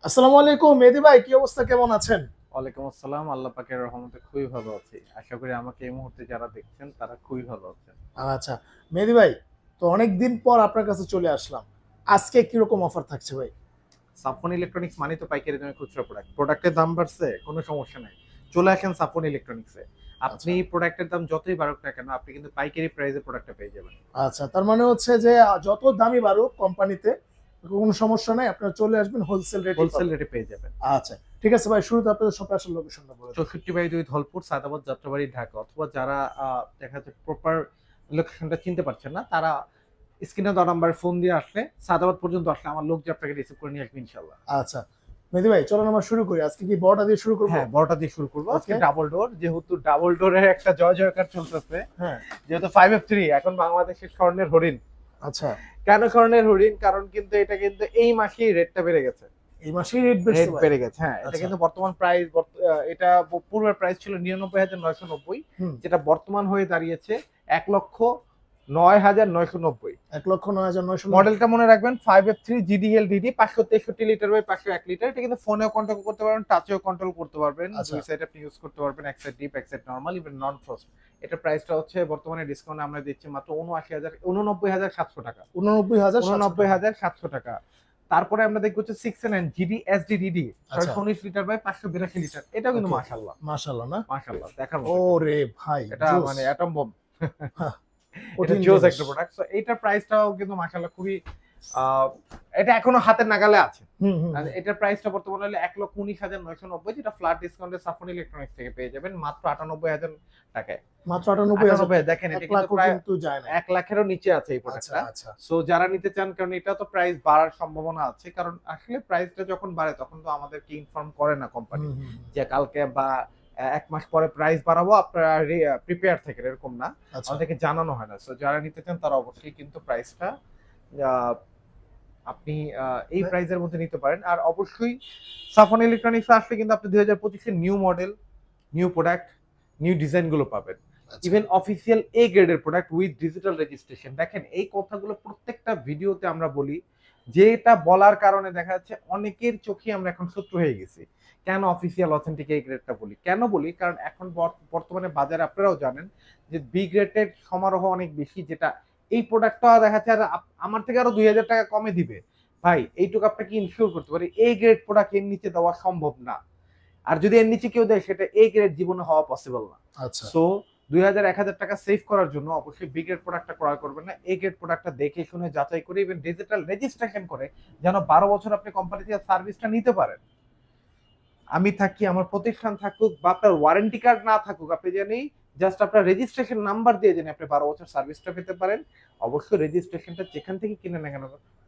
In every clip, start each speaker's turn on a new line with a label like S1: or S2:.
S1: আসসালামু আলাইকুম মেহেদী ভাই, কি অবস্থা, কেমন আছেন?
S2: ওয়ালাইকুম আসসালাম। আল্লাহ পাকের রহমতে খুবই ভালো আছি। আশা করি আমাকে এই মুহূর্তে যারা দেখছেন তারা খুবই ভালো আছেন।
S1: আচ্ছা মেহেদী ভাই, তো অনেকদিন পর আপনার কাছে চলে আসলাম। আজকে কিরকম অফার থাকছে ভাই?
S2: সাফন ইলেকট্রনিক্স মানে তো পাইকারি দামে খুচরা প্রোডাক্ট। প্রোডাক্টের দাম বাড়ছে, কোনো সমস্যা নাই। চলে আসেন সাফন ইলেকট্রনিক্সে। আপনি
S1: আচ্ছা
S2: প্রোডাক্টের দাম যতই বাড়ুক না কেন, আপনি কিন্তু পাইকারি প্রাইসে প্রোডাক্টটা পেয়ে যাবেন।
S1: আচ্ছা, তার মানে হচ্ছে যে যত দামি বাড়ুক কোম্পানিতে কোনো সমস্যা নাই, আপনারা চলে আসবেন, হোলসেল রেটেই
S2: হোলসেল
S1: পাবেন।
S2: রেটে পেয়ে যাবেন।
S1: আচ্ছা ঠিক আছে ভাই, শুরুতে আপনাদের শপে আসার লোকেশনটা বলে দিন।
S2: 64/2 ধলপুর, সাদাবাদ, যাত্রাবাড়ি, ঢাকা। অথবা যারা দেখা যাচ্ছে প্রপার লোকেশনটা চিনতে পারছেন না, তারা স্ক্রিনে দেওয়া নাম্বারে ফোন দিয়ে আসলে সাদাবাদ পর্যন্ত আসলে আমার লোক যে আপনাকে রিসিভ করে নিয়ে আসবে ইনশাল্লাহ।
S1: আচ্ছা মেহেদী ভাই, চলুন আমরা শুরু করি। আজকে কি বড়টা দিয়ে শুরু করবো?
S2: হ্যাঁ, বড়টা দিয়ে শুরু করবো। আজকে
S1: ওকে।
S2: ডাবল ডোর, যেহেতু ডাবল ডোরের একটা জয় জয়কার চলতেছে।
S1: হ্যাঁ।
S2: যেহেতু 5F3 এখন বাংলাদেশের স্বর্ণের হরিণ।
S1: আচ্ছা,
S2: কেন স্বর্ণের হরিণ? কারণ কিন্তু এটা কিন্তু এই মাসেই রেটটা বেড়ে গেছে।
S1: এই মাসেই রেট বেড়েছে
S2: রেট
S1: ভাই?
S2: বেড়ে গেছে, হ্যাঁ। এটা
S1: আচ্ছা।
S2: কিন্তু বর্তমান প্রাইস, এটা পূর্বের প্রাইস ছিল 99,990,
S1: হুম।
S2: যেটা বর্তমান হয়ে দাঁড়িয়েছে 1,09,990।
S1: 1,09,990।
S2: মডেলটা মনে রাখবেন 5F3 GDLDD, 563 litre by 101 litre. এটা কিন্তু ফোনেও কন্ট্রোল করতে পারবেন, টাচেও কন্ট্রোল করতে পারবেন।
S1: আচ্ছা।
S2: দুই সাইড আপনি ইউজ করতে পারবেন, এক সাইড ডিপ, এক সাইড নরমাল, ইভেন নন ফ্রস্ট। এটা প্রাইসটা হচ্ছে বর্তমানে ডিসকাউন্টে আমরা দিচ্ছি মাত্র 89,700 টাকা।
S1: 89,700 টাকা।
S2: 89,700 টাকা। তারপরে আমরা দেখবো হচ্ছে 6 GD SDDD,
S1: আচ্ছা।
S2: 619 লিটার বাই 582 লিটার। এটাও কিন্তু
S1: ওকে।
S2: মাশাআল্লাহ,
S1: মাশাআল্লাহ না?
S2: মাশাআল্লাহ দেখার মতো একটা
S1: ওরে
S2: প্রোডাক্ট।
S1: ভাই,
S2: এটা
S1: জোস!
S2: মানে অ্যাটম বম।
S1: হ্যাঁ,
S2: এটা
S1: কঠিন
S2: জোস
S1: জিনিস।
S2: একটা প্রোডাক্ট। সো এইটার প্রাইসটাও কিন্তু মাশাআল্লাহ খুবই, আহ, এটা এখনো হাতের নাগালে আছে।
S1: হুম, হুম,
S2: আর
S1: হুম।
S2: এটার প্রাইসটা বর্তমানে হলো 1,19,990, যেটা ফ্ল্যাট ডিসকাউন্টে সাফন ইলেকট্রনিক্স থেকে পেয়ে যাবেন মাত্র 98,000 টাকায়।
S1: মাত্র 98,000
S2: 98,
S1: টাকা।
S2: দেখেন
S1: ১
S2: এটা কিন্তু
S1: লাখও
S2: প্রায়
S1: কিন্তু যায় নাই।
S2: 1 লাখেরও নিচে আছে এই
S1: আচ্ছা,
S2: প্রোডাক্টটা।
S1: আচ্ছা।
S2: সো যারা নিতে চান, কারণ এটা তো প্রাইস বাড়ার সম্ভাবনা আছে, কারণ আসলে প্রাইসটা যখন বাড়ে তখন তো আমাদেরকে ইনফর্ম করে না কোম্পানি
S1: হুম, হুম, হুম।
S2: যে কালকে বা 1 মাস পরে প্রাইস বাড়াবো, আপনারা প্রিপেয়ার থাকেন, এরকম না।
S1: আচ্ছা।
S2: আমাদেরকে জানানো হয় না। সো যারা নিতে চান তারা অবশ্যই কিন্তু প্রাইসটা, আহ, আপনি এই
S1: মানে
S2: প্রাইসের মধ্যে নিতে পারেন। আর অবশ্যই সাফন ইলেকট্রনিক্স আসলে কিন্তু আপনি 2025 এর new model, new product, new design গুলো পাবেন।
S1: আচ্ছা।
S2: ইভেন অফিসিয়াল এ গ্রেডের প্রোডাক্ট উইথ ডিজিটাল রেজিস্ট্রেশন। দেখেন এই কথাগুলো প্রত্যেকটা ভিডিওতে আমরা বলি, যেটা বলার কারণে দেখা যাচ্ছে অনেকের চোখে আমরা এখন শত্রু হয়ে গেছি। কেন অফিসিয়াল অথেন্টিক এ গ্রেডটা বলি? কেন বলি? কারণ এখন বর্তমানে বাজারে আপনারাও জানেন যে বি গ্রেডের সমারোহ অনেক বেশি, যেটা এই প্রোডাক্টটা দেখা যাচ্ছে আর আমার থেকে আরো 2,000 টাকা কমে দিবে। ভাই এইটুকু আপনাকে ইনশিওর করতে পারি, এ গ্রেড প্রোডাক্ট এর নিচে দেওয়া সম্ভব না। আর যদি এর নিচে কেউ দেয়, সেটা এ গ্রেড জীবনে হওয়া পসিবল না।
S1: আচ্ছা।
S2: সো 2,000 1,000 টাকা সেভ করার জন্য অবশ্যই বি গ্রেড প্রোডাক্টটা ক্রয় করবেন না। এ গ্রেড প্রোডাক্টটা দেখে শুনে যাচাই করে, ইভেন ডিজিটাল রেজিস্ট্রেশন করে, যেন 12 বছর আপনি কোম্পানি থেকে সার্ভিসটা নিতে পারেন। আমি থাকি, আমার প্রতিষ্ঠান থাকুক, বা আপনার ওয়ারেন্টি কার্ড না থাকুক, আপনি জানি জাস্ট আপনার রেজিস্ট্রেশন নাম্বার দিয়ে জানি আপনি 12 বছর সার্ভিসটা পেতে পারেন। অবশ্যই রেজিস্ট্রেশনটা যেখান থেকে কিনে না কেন,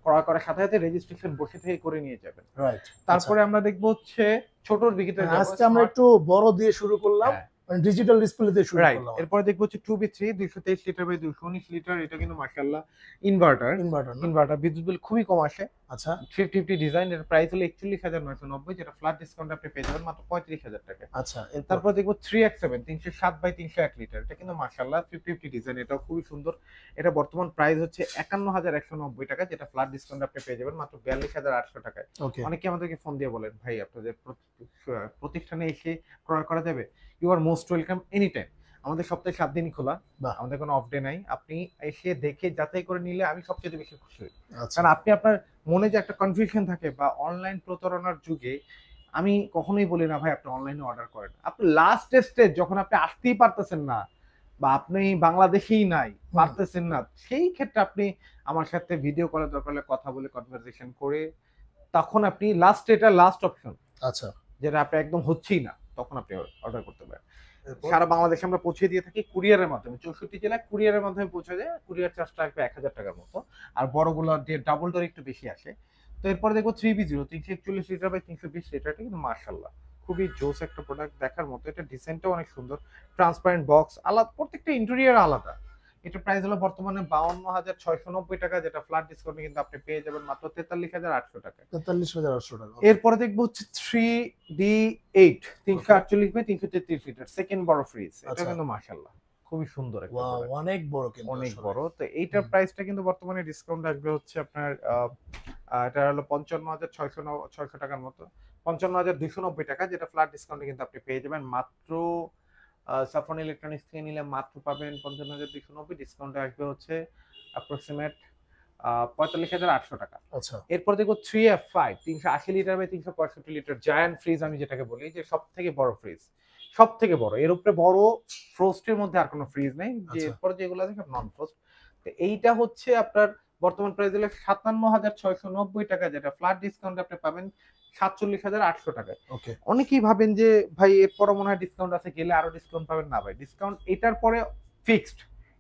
S2: ক্রয় করার সাথে সাথে রেজিস্ট্রেশন বসে থেকে করে নিয়ে যাবেন।
S1: রাইট। আচ্ছা।
S2: তারপরে আমরা দেখবো হচ্ছে ছোটর দিকে যাবো,
S1: আজকে আমরা
S2: স্মার্ট।
S1: একটু বড় দিয়ে শুরু করলাম।
S2: হ্যাঁ,
S1: মানে ডিজিটাল ডিসপ্লে দিয়ে শুরু
S2: রাইট।
S1: করলাম।
S2: এরপরে দেখবো হচ্ছে 2B3 223 লিটার বাই 219 লিটার। এটা কিন্তু মাশাআল্লাহ ইনভার্টার।
S1: ইনভার্টার না?
S2: ইনভার্টার বিদ্যুৎ বিল খুবই কম আসে।
S1: আচ্ছা।
S2: 350 ডিজাইন, এর প্রাইস হলো 41,990, যেটা ফ্ল্যাট ডিসকাউন্ট আপনি পেয়ে যাবেন মাত্র 35,000 টাকায়।
S1: আচ্ছা, এরপর?
S2: তারপর দেখবো 3X7 307/301 লিটার। এটা কিন্তু মাশাআল্লাহ 50/50 ডিজাইন, এটাও খুবই সুন্দর। এটা বর্তমান প্রাইস হচ্ছে 51,190 টাকা, যেটা ফ্ল্যাট ডিসকাউন্ট আপনি পেয়ে যাবেন মাত্র 42,800 টাকায়।
S1: ওকে।
S2: অনেকে আমাদেরকে ফোন দিয়ে বলেন, ভাই আপনাদের প্রতিষ্ঠানে এসে ক্রয় করা যাবে? You are most welcome any time. আমাদের সপ্তাহে 7 দিনই খোলা,
S1: বাহ!
S2: আমাদের কোনো অফ ডে নাই। আপনি এসে দেখে যাচাই করে নিলে আমি সবচেয়ে বেশি খুশি হই।
S1: আচ্ছা।
S2: কারণ আপনি আপনার মনে যে একটা কনফিউশন থাকে, বা অনলাইন প্রতারণার যুগে আমি কখনোই বলি না ভাই আপনি অনলাইনে অর্ডার করেন। আপনি লাস্ট স্টেজ যখন আপনি আসতেই পারতেছেন না, বা আপনি বাংলাদেশেই নাই,
S1: হুম।
S2: পারতেছেন না, সেই ক্ষেত্রে আপনি আমার সাথে ভিডিও কলে দরকার হলে কথা বলে কনভারসেশন করে, তখন আপনি লাস্ট, এটা লাস্ট অপশন,
S1: আচ্ছা।
S2: যেটা আপনি একদম হচ্ছেই না, তখন আপনি অর্ডার করতে পারেন।
S1: এরপর?
S2: সারা বাংলাদেশে আমরা পৌঁছে দিয়ে থাকি কুরিয়ারের মাধ্যমে। 64 জেলায় কুরিয়ারের মাধ্যমে পৌঁছে যায়। কুরিয়ার চার্জটা আসবে 1,000 টাকার মতো। আর বড়গুলো যে ডাবল ডোর একটু বেশি আসে। তো এরপরে দেখবো 3B0 341 লিটার বাই 320 লিটার। এটা কিন্তু মাশাআল্লাহ খুবই জোস একটা প্রোডাক্ট, দেখার মতো। এটা ডিজাইনটাও অনেক সুন্দর। ট্রান্সপারেন্ট বক্স, আলাদা প্রত্যেকটা ইন্টেরিয়র আলাদা। এটা প্রাইস হলো বর্তমানে 52,690 টাকা, যেটা ফ্ল্যাট ডিসকাউন্টে কিন্তু আপনি পেয়ে যাবেন মাত্র 43,800 টাকায়।
S1: 43,800 টাকা।
S2: এরপরে দেখবো হচ্ছে 3D8 348/333 লিটার, সেকেন্ড বড় ফ্রিজ। এটা
S1: আচ্ছা।
S2: কিন্তু মাশাআল্লাহ খুবই সুন্দর একটা
S1: ওয়াও,
S2: প্রোডাক্ট,
S1: অনেক বড় কিন্তু
S2: অনেক
S1: আসলে।
S2: বড়। তো এইটার
S1: হুম।
S2: প্রাইসটা কিন্তু বর্তমানে ডিসকাউন্ট থাকবে হচ্ছে আপনার এটা হলো 55,600 টাকার মতো, 55,290 টাকা, যেটা ফ্ল্যাট ডিসকাউন্টে কিন্তু আপনি পেয়ে যাবেন মাত্র সাফন ইলেকট্রনিক্স থেকে নিলে মাত্র পাবেন 55,290, ডিসকাউন্টে আসবে হচ্ছে অ্যাপ্রক্সিমেট 45,800 টাকা।
S1: আচ্ছা।
S2: এরপর দেখবো 3F5 380 litre by 365 litre giant fridge, আমি যেটাকে বলি যে সব থেকে বড় ফ্রিজ, সব থেকে বড়, এর উপরে বড় ফ্রোস্টের মধ্যে আর কোনো ফ্রিজ নেই, যে
S1: আচ্ছা।
S2: এরপর যেগুলো আছে সব নন ফ্রোস্ট। তো এইটা হচ্ছে আপনার বর্তমান প্রাইস হলো 57,690 টাকা, যেটা ফ্ল্যাট ডিসকাউন্ট আপনি পাবেন 47,800 টাকায়।
S1: ওকে।
S2: অনেকেই ভাবেন যে ভাই এরপরও মনে হয় ডিসকাউন্ট আছে, গেলে আরো ডিসকাউন্ট পাবেন, না ভাই, ডিসকাউন্ট এটার পরে ফিক্সড,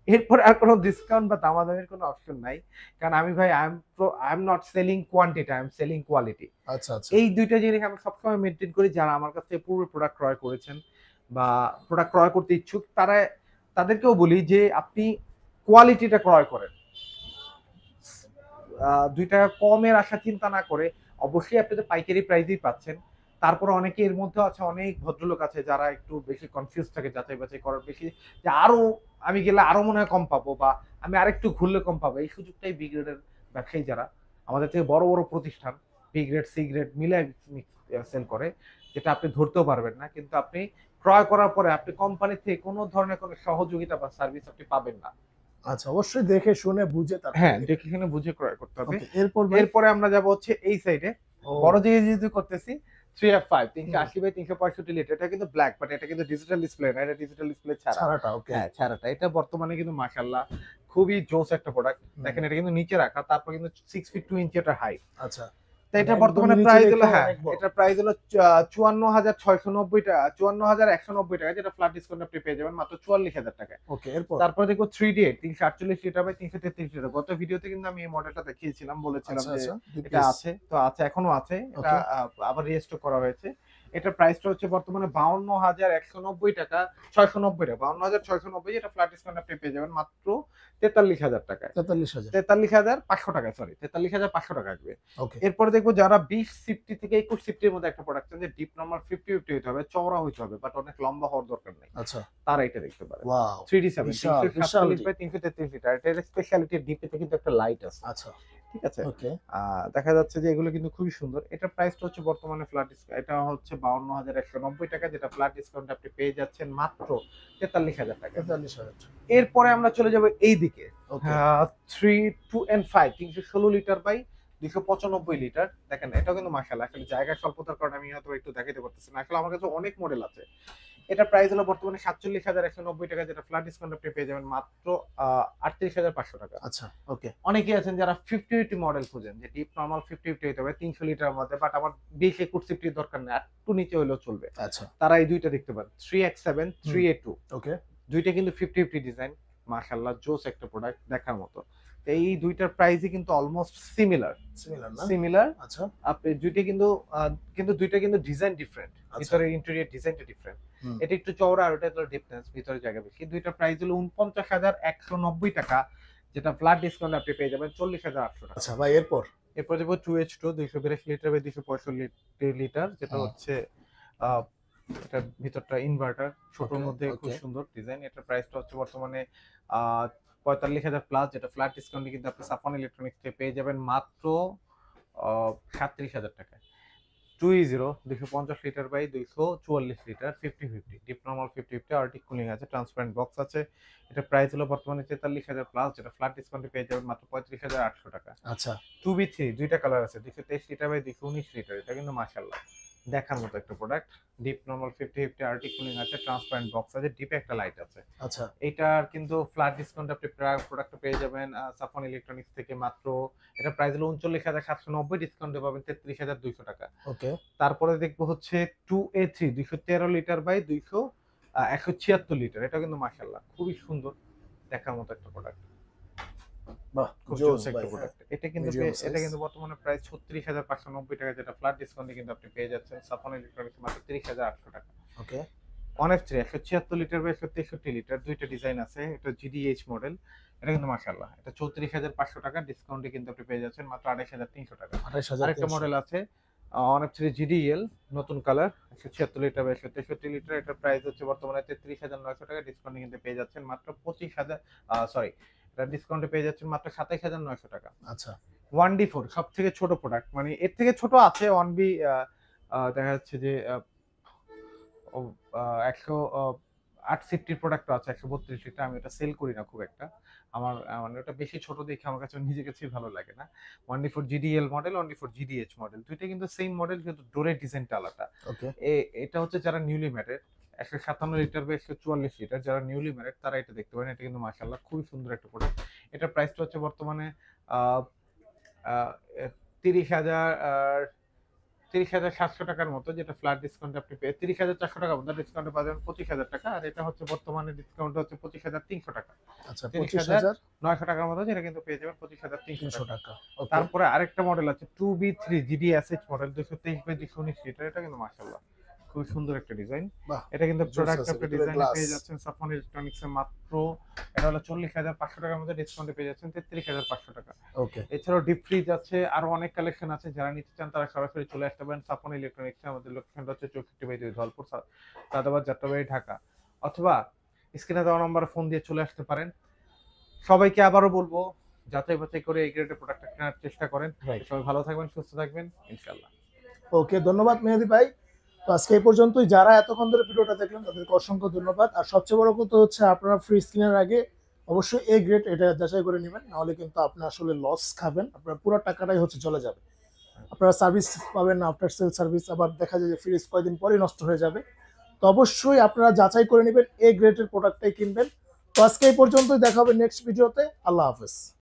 S2: এরপরে আর কোনো ডিসকাউন্ট বা দামাদামির কোনো অপশন নাই। কারণ আমি ভাই I am not selling quantity, I am selling quality.
S1: আচ্ছা আচ্ছা।
S2: এই দুইটা জিনিস আমি সবসময় মেনটেন করি। যারা আমার কাছ থেকে পূর্বে প্রোডাক্ট ক্রয় করেছেন বা প্রোডাক্ট ক্রয় করতে ইচ্ছুক, তাদেরকেও বলি যে আপনি কোয়ালিটিটা ক্রয় করেন, 2 টাকা কমের আশা চিন্তা না করে। অবশ্যই আপনি তো পাইকারি প্রাইসেই পাচ্ছেন, তারপরে অনেকে এর মধ্যে আছে, অনেক ভদ্রলোক আছে যারা একটু বেশি কনফিউজ থাকে, যাচাই বাছাই করার বেশি, যে আরো আমি গেলে আরো মনে হয় কম পাবো, বা আমি আরেকটু ঘুরলে কম পাবো। এই সুযোগটাই বি গ্রেডের ব্যবসায়ী যারা আমাদের থেকে বড় বড় প্রতিষ্ঠান বি গ্রেড সি গ্রেড মিলে সেল করে, যেটা আপনি ধরতেও পারবেন না, কিন্তু আপনি ক্রয় করার পরে আপনি কোম্পানি থেকে কোনো ধরনের কোনো সহযোগিতা বা সার্ভিস আপনি পাবেন না।
S1: আচ্ছা, অবশ্যই দেখে শুনে বুঝে তারপর
S2: হ্যাঁ,
S1: নিবেন।
S2: দেখে শুনে বুঝে ক্রয় করতে হবে।
S1: ওকে, এরপর ভাই?
S2: এরপরে আমরা যাব হচ্ছে এই সাইডে,
S1: ও,
S2: বড় জিনিস যেহেতু করতেছি, 3F5 380 বাই 365 লিটার, এটা কিন্তু ব্ল্যাক, বাট এটা কিন্তু ডিজিটাল ডিসপ্লে না, এটা ডিজিটাল ডিসপ্লে ছাড়া।
S1: ছাড়াটা। ওকে।
S2: হ্যাঁ, ছাড়াটা। এটা বর্তমানে কিন্তু মাশাআল্লাহ খুবই জোস একটা প্রোডাক্ট। দেখেন এটা কিন্তু নিচে রাখা, তারপর কিন্তু 6 ফিট 2 ইঞ্চি এটা হাইট।
S1: আচ্ছা।
S2: তো এটা
S1: একদম
S2: বর্তমানে
S1: নিচে
S2: প্রাইস হলো,
S1: রেখে
S2: হ্যাঁ,
S1: অনেক বড়।
S2: এটার প্রাইস হলো 54,690 টাকা, 54,190 টাকা, যেটা ফ্ল্যাট ডিসকাউন্ট আপনি পেয়ে যাবেন মাত্র 44,000 টাকায়।
S1: ওকে, এরপর?
S2: তারপর দেখো 3D8 348 লিটার বাই 333 লিটার। গত ভিডিওতে কিন্তু আমি এই মডেলটা দেখিয়েছিলাম, বলেছিলাম
S1: আচ্ছা
S2: যে
S1: আচ্ছা।
S2: এটা আছে, তো আছে, এখনো আছে। এটা
S1: ওকে।
S2: আবার রিস্টক করা হয়েছে। এটার প্রাইসটা হচ্ছে বর্তমানে 52,190 টাকা, 690 টাকা, 52,690, এটা ফ্ল্যাট ডিসকাউন্ট আপনি পেয়ে যাবেন মাত্র 43,000 টাকায়,
S1: 43,000।
S2: 43,500 টাকায়, সরি 43,500 টাকা আসবে।
S1: ওকে।
S2: এরপর দেখবো যারা 20 সিফটি থেকে 21 সিফটির মধ্যে একটা প্রোডাক্ট চান, যে ডিপ নরমাল 50-50 হইতে হবে, চওড়া হইতে হবে, বাট অনেক লম্বা হওয়ার দরকার নেই,
S1: আচ্ছা।
S2: তারা এটা দেখতে পারে।
S1: ওয়াও,
S2: 3D7
S1: বিশাল,
S2: 347 বাই 333 লিটার। এটার স্পেশালিটি ডিপিতে কিন্তু একটা লাইট আছে।
S1: আচ্ছা।
S2: ঠিক আছে?
S1: ওকে।
S2: দেখা যাচ্ছে যে এগুলো কিন্তু খুবই সুন্দর। এটার প্রাইসটা হচ্ছে বর্তমানে ফ্ল্যাট ডিসকাউন্ট, এটা হচ্ছে 52,190 টাকা, যেটা ফ্ল্যাট ডিসকাউন্ট আপনি পেয়ে যাচ্ছেন মাত্র 43,000 টাকা।
S1: 43,000।
S2: এরপরে আমরা চলে যাব এই দিকে।
S1: ওকে।
S2: 2 and 5 316 লিটার বাই 295 লিটার। দেখেন এটাও কিন্তু মাশাআল্লাহ, আসলে জায়গার স্বল্পতার কারণে আমি হয়তো একটু দেখাতে পারতেছি না। আসলে আমার কাছে অনেক মডেল আছে। এটা প্রাইস হলো বর্তমানে 47,190 টাকা, যেটা ফ্ল্যাট ডিসকাউন্ট আপনি পেয়ে যাবেন মাত্র 38,500 টাকা।
S1: আচ্ছা। ওকে।
S2: অনেকেই আছেন যারা 50-50 মডেল খোঁজেন, যে ডিপ নরমাল 50-50 হইতে হবে 300 লিটারের মধ্যে, বাট আমার 20-21 সিফটির দরকার নেই, একটু নিচে হলেও চলবে।
S1: আচ্ছা।
S2: তারা এই দুইটা দেখতে পারেন, 3X7 3A2।
S1: ওকে।
S2: দুইটা কিন্তু 50-50 ডিজাইন, মাশাআল্লাহ জোস একটা প্রোডাক্ট, দেখার মতো। তো এই দুইটার প্রাইসই কিন্তু অলমোস্ট সিমিলার।
S1: সিমিলার না?
S2: সিমিলার।
S1: আচ্ছা।
S2: আপনি দুইটা কিন্তু দুইটা কিন্তু ডিজাইন ডিফারেন্ট,
S1: আচ্ছা।
S2: ভিতরে ইন্টেরিয়র ডিজাইনটা ডিফারেন্ট।
S1: হুম।
S2: এটা একটু চওড়া আর ওটা হলো ডিপনেস, ভিতরে জায়গা বেশি। দুইটার প্রাইস হলো 49,190 টাকা, যেটা ফ্ল্যাট ডিসকাউন্ট আপনি পেয়ে যাবেন 40,800 টাকা।
S1: আচ্ছা ভাই, এরপর?
S2: এরপর দেবো 2H2 282 লিটার বাই 265 লিটার, যেটা হচ্ছে আহ, এটার ভিতরটা ইনভার্টার, ছোটর
S1: ওকে,
S2: মধ্যে খুব
S1: ওকে।
S2: সুন্দর ডিজাইন। এটার প্রাইসটা হচ্ছে বর্তমানে 45,000 প্লাস, যেটা ফ্ল্যাট ডিসকাউন্টে কিন্তু আপনি সাফন ইলেকট্রনিক্স থেকে পেয়ে যাবেন মাত্র 37,000 টাকায়। 250 litre by 244 litre 50-50 deep normal 50-50, arctic cooling আছে, ট্রান্সপারেন্ট বক্স আছে। এটা প্রাইস হলো বর্তমানে 43,000 প্লাস, যেটা ফ্ল্যাট ডিসকাউন্টে পেয়ে যাবেন মাত্র 35,800 টাকা।
S1: আচ্ছা।
S2: 2B3 দুইটা কালার আছে, 223 লিটার বাই 219 লিটার। এটা কিন্তু মাশাআল্লাহ দেখার মতো একটা product. Deep normal 50-50 arctic cooling আছে, ট্রান্সপারেন্ট বক্স আছে, ডিপে একটা লাইট আছে।
S1: আচ্ছা।
S2: এটার কিন্তু ফ্ল্যাট ডিসকাউন্ট আপনি প্রোডাক্টটা পেয়ে যাবেন সাফন ইলেকট্রনিক্স থেকে মাত্র, এটা প্রাইস হলো 39,790, ডিসকাউন্টে পাবেন 33,200 টাকা।
S1: ওকে।
S2: তারপরে দেখবো হচ্ছে 2A3 213 লিটার বাই 176 লিটার। এটা কিন্তু মাশাআল্লাহ খুবই সুন্দর, দেখার মতো একটা প্রোডাক্ট,
S1: বাহ,
S2: খুব
S1: জোস
S2: জোস একটা
S1: ভাই।
S2: প্রোডাক্ট। এটা কিন্তু
S1: মিডিয়াম
S2: এটা
S1: সাইজ।
S2: কিন্তু বর্তমানে প্রাইস 36,590 টাকা, যেটা ফ্ল্যাট ডিসকাউন্টে কিন্তু আপনি পেয়ে যাচ্ছেন সাফন ইলেকট্রনিক্স মাত্র 30,800 টাকা।
S1: ওকে।
S2: অনেক 176 লিটার বাই 163 লিটার, দুইটা ডিজাইন আছে। এটা GDH মডেল, এটা কিন্তু মাশাআল্লাহ, এটা 34,500 টাকা, ডিসকাউন্টে কিন্তু আপনি পেয়ে যাচ্ছেন মাত্র 28,300 টাকা।
S1: 28,300।
S2: আরেকটা মডেল আছে ওয়ান এফ থ্রি জিডিএল নতুন কালার 176 লিটার বা 163 লিটার, এটার প্রাইস হচ্ছে বর্তমানে 33,900 টাকা, ডিসকাউন্টে কিন্তু পেয়ে যাচ্ছেন মাত্র 25,000, সরি এটা ডিসকাউন্টে পেয়ে যাচ্ছেন মাত্র 27,900 টাকা।
S1: আচ্ছা
S2: 1D4 সব থেকে ছোট প্রোডাক্ট, মানে এর থেকে ছোট আছে 1B, দেখা যাচ্ছে যে 168 প্রোডাক্ট আছে 132 লিটার, আমি এটা সেল করি না খুব একটা, আমার মানে ওটা বেশি ছোট দেখে আমার কাছে নিজের কাছেই ভালো লাগে না। 1D4 GDL model, 1D4 GDH model, দুইটা কিন্তু সেম মডেল, কিন্তু ডোরের ডিজাইনটা আলাদা।
S1: ওকে
S2: এটা হচ্ছে যারা নিউলি ম্যারেড, 157 লিটার বা 144 লিটার, যারা নিউলি ম্যারেড তারা এটা দেখতে পারেন। এটা কিন্তু মাশাআল্লাহ খুবই সুন্দর একটা প্রোডাক্ট। এটার প্রাইসটা হচ্ছে বর্তমানে 30,000 30,700 টাকার মতো, যেটা ফ্ল্যাট ডিসকাউন্ট আপনি পেয়ে 30,400 টাকা মতো ডিসকাউন্টে পাবেন 25,000 টাকা, আর এটা হচ্ছে বর্তমানে ডিসকাউন্ট হচ্ছে 25,300 টাকা,
S1: আচ্ছা
S2: 25,900 টাকার মতো, যেটা কিন্তু পেয়ে যাবেন 25,300 টাকা।
S1: টাকা। ওকে
S2: তারপরে আরেকটা মডেল আছে 2B3 GDSH মডেল 223/219 লিটার, এটা কিন্তু মাশাআল্লাহ খুব সুন্দর একটা ডিজাইন।
S1: বাহ
S2: এটা কিন্তু
S1: জোস
S2: প্রোডাক্ট
S1: আছে,
S2: আপনি
S1: ভিতরে
S2: ডিজাইনে
S1: গ্লাস।
S2: পেয়ে যাচ্ছেন সাফন ইলেকট্রনিক্স এর মাত্র, এটা হলো 40,500 টাকার মধ্যে, ডিসকাউন্টে পেয়ে যাচ্ছেন 33,500 টাকা।
S1: ওকে
S2: এছাড়াও ডিপ ফ্রিজ আছে, আরো অনেক কালেকশন আছে, যারা নিতে চান তারা সরাসরি চলে আসতে পারেন সাফন ইলেকট্রনিক্স। আমাদের লোকেশনটা হচ্ছে 64/2 ধলপুর, সাদাবাদ, যাত্রাবাড়ি, ঢাকা, অথবা স্ক্রিনে দেওয়া নম্বরে ফোন দিয়ে চলে আসতে পারেন। সবাইকে আবারও বলবো যাচাই বাছাই করে এই গ্রেডের প্রোডাক্টটা কেনার চেষ্টা করেন।
S1: রাইট।
S2: সবাই ভালো থাকবেন, সুস্থ থাকবেন ইনশাআল্লাহ।
S1: ওকে ধন্যবাদ মেহেদী ভাই। তো আজকে এই পর্যন্তই, যারা এতক্ষণ ধরে ভিডিওটা দেখলেন তাদেরকে অসংখ্য ধন্যবাদ। আর সবচেয়ে বড় কথা হচ্ছে আপনারা ফ্রিজ কেনার আগে অবশ্যই এ গ্রেড এটা যাচাই করে নেবেন, নাহলে কিন্তু আপনি আসলে লস খাবেন, আপনার পুরো টাকাটাই হচ্ছে চলে যাবে। আপনারা সার্ভিস পাবেন না, আফটার সেল সার্ভিস, আবার দেখা যায় যে ফ্রিজ কয়েকদিন পরেই নষ্ট হয়ে যাবে। তো অবশ্যই আপনারা যাচাই করে নেবেন, এ গ্রেডের প্রোডাক্টটাই কিনবেন। তো আজকে এই পর্যন্তই, দেখা হবে নেক্সট ভিডিওতে। আল্লাহ হাফেজ।